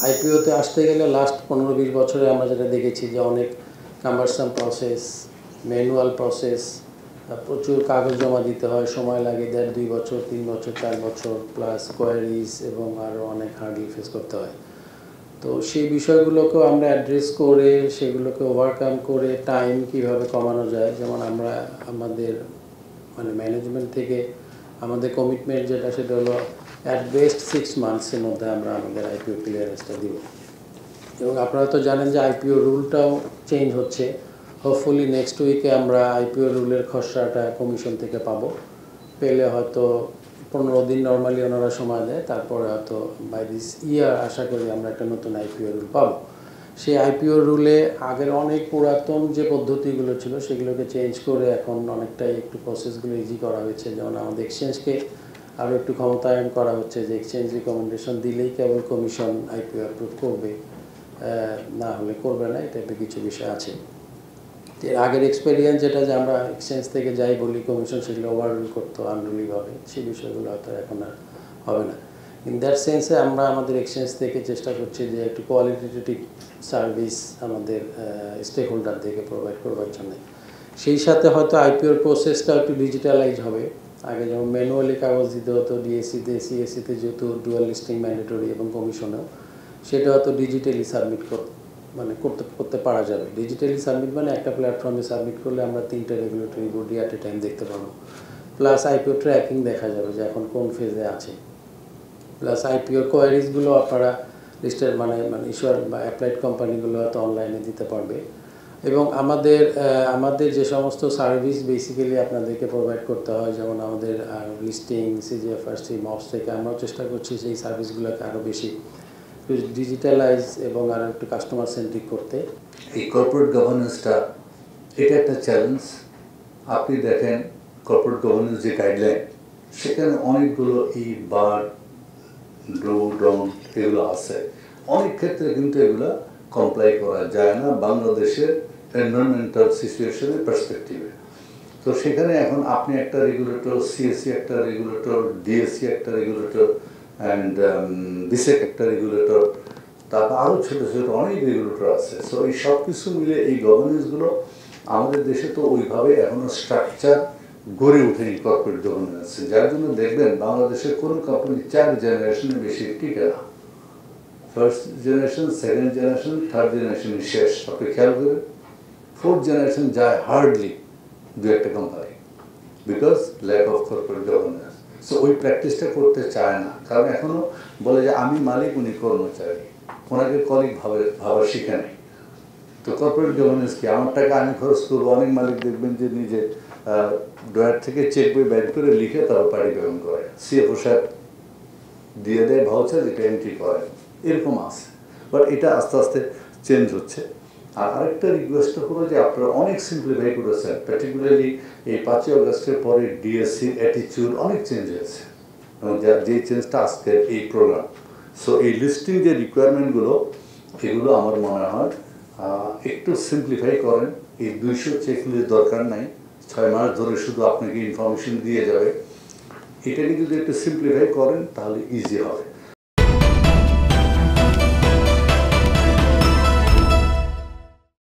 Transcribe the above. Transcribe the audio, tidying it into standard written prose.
আইপিওতে আসতে গেলে লাস্ট 15-20 বছরে আমরা যেটা দেখেছি যে অনেক কাম্বারসাম প্রসেস, ম্যানুয়াল প্রসেস, প্রচুর কাগজ জমা দিতে হয়, সময় লাগে 1.5-2 বছর, 3 বছর, 4 বছর, প্লাস কোয়ারিজ এবং আরও অনেক হার্ডল ফেস করতে হয়। তো সেই বিষয়গুলোকেও আমরা অ্যাড্রেস করে সেগুলোকে ওভারকাম করে টাইম কীভাবে কমানো যায়, যেমন আমরা আমাদের ম্যানেজমেন্ট থেকে আমাদের কমিটমেন্ট যেটা সেটা হলো অ্যাট বেস্ট 6 মান্থসের মধ্যে আমরা আমাদের আইপিও ক্লিয়ারেন্সটা দিব। এবং আপনারা তো জানেন যে আইপিও রুলটাও চেঞ্জ হচ্ছে। হোপফুলি নেক্সট উইকে আমরা আইপিও রুলের খসড়াটা কমিশন থেকে পাবো। পেলে হয়তো 15 দিন নর্মালি ওনারা সময় দেয়, তারপরে হয়তো বাই দিস ইয়ার আশা করি আমরা একটা নতুন আইপিও রুল পাবো। সেই আইপিও রুলে আগের অনেক পুরাতন যে পদ্ধতিগুলো ছিল সেগুলোকে চেঞ্জ করে এখন অনেকটাই একটু প্রসেসগুলো ইজি করা হয়েছে। যেমন আমাদের এক্সচেঞ্জকে আরও একটু ক্ষমতায়ন করা হচ্ছে যে এক্সচেঞ্জ রিকমেন্ডেশন দিলেই কেবল কমিশন আইপিও অ্যাপ্রুভ করবে, না হলে করবে না, এই টাইপের কিছু বিষয় আছে। এর আগের এক্সপেরিয়েন্স যেটা যে আমরা এক্সচেঞ্জ থেকে যাই বলি কমিশন সেগুলো ওভাররুল করতো আনরুলিভাবে, সেই বিষয়গুলো হয়তো এখন আর হবে না। ইন দ্যাট সেন্সে আমরা আমাদের এক্সচেঞ্জ থেকে চেষ্টা করছি যে একটু কোয়ালিটেটিভ সার্ভিস আমাদের স্টেক হোল্ডারদেরকে প্রোভাইড করবার জন্য। সেই সাথে হয়তো আইপিওর প্রসেসটা একটু ডিজিটালাইজ হবে। আগে যেমন ম্যানুয়ালি কাগজ দিতে হতো ডিএসসিতে, সিএসসিতে যেহেতু ডুয়াল লিস্টিং ম্যান্ডেটরি এবং কমিশনেও, সেটা হয়তো ডিজিটালি সাবমিট করতে পারা যাবে। ডিজিটালি সাবমিট মানে একটা প্ল্যাটফর্মে সাবমিট করলে আমরা 3টা regulatory body at a time দেখতে পাবো, প্লাস আইপিও ট্র্যাকিং দেখা যাবে যে এখন কোন ফেজে আছে, প্লাস আইপিওর কোয়ারিজগুলো আপনারা লিস্টের ইস্যুয়ার বা অ্যাপ্লাইড কোম্পানিগুলো হয়তো অনলাইনে দিতে পারবে। এবং আমাদের যে সমস্ত সার্ভিস বেসিক্যালি আপনাদেরকে প্রোভাইড করতে হয়, যেমন আমাদের লিস্টিং, সিজিএফআরসি, মপস থেকে আমরাও চেষ্টা করছি সেই সার্ভিসগুলোকে আরও বেশি ডিজিটালাইজ এবং আরও একটু কাস্টমার সেন্ট্রিক করতে। এই কর্পোরেট গভর্নেন্সটা এটা একটা চ্যালেঞ্জ। আপনি দেখেন কর্পোরেট গভর্নেন্স যে গাইডলাইন, সেখানে অনেকগুলো বার, ড্রো, ডন এগুলো আছে। অনেক ক্ষেত্রে কিন্তু এগুলো কমপ্লাই করা যায় না বাংলাদেশের এনভায়রনমেন্টাল সিচুয়েশনের পার্সপেক্টিভে। তো সেখানে এখন আপনি একটা রেগুলেটর, সিএসসি একটা রেগুলেটর, ডিএসসি একটা রেগুলেটর, অ্যান্ড বিসেক একটা রেগুলেটর, তারপর আরও ছোটো ছোটো অনেক রেগুলেটর আছে। সো এই সব কিছু মিলে এই গভর্নেন্সগুলো আমাদের দেশে তো ওইভাবে এখনও স্ট্রাকচার গড়ে ওঠেনি কর্পোরেট গভর্নেন্স, যার জন্য দেখবেন বাংলাদেশের কোনো কোম্পানি 4 জেনারেশনের বেশি টিকে না। First generation, second generation, third জেনারেশনের শেষ। আপনি খেয়াল করেন 4th জেনারেশন যায় হার্ডলি 2-একটা company, because lack of corporate governance. So ওই প্র্যাকটিসটা করতে চায় না, কারণ এখনও বলে যে আমি মালিক, উনি কর্মচারী, ওনাকে কলিগ ভাবা শিখে নেই। তো কর্পোরেট গভর্নেন্স কি, আমার টাকা আমি খরচ করবো। অনেক মালিক দেখবেন যে নিজে ড্রয়ার থেকে চেক বই ব্যাক করে লিখে তারপর পার্টি পেমেন্ট করে, সিএফও সাহেব দিয়ে দেয় ভাউচার, যেটা এন্ট্রি করে, এরকম আছে। বাট এটা আস্তে আস্তে চেঞ্জ হচ্ছে। আর আরেকটা রিকোয়েস্ট হলো যে আপনারা অনেক সিম্পলিফাই করেছেন, পার্টিকুলারলি এই 5ই আগস্টের পরে ডিএসসির অ্যাটিচিউড অনেক চেঞ্জ হয়েছে, এবং যে চেঞ্জটা আজকের এই প্রোগ্রাম। সো এই লিস্টিং যে রিকোয়ারমেন্টগুলো, এগুলো আমার মনে হয় একটু সিম্পলিফাই করেন। এই 200 চেকলিস্ট দরকার নাই, 6 মাস ধরে শুধু আপনাকে ইনফরমেশন দিয়ে যাবে। এটাকে যদি একটু সিম্পলিফাই করেন তাহলে ইজি হবে।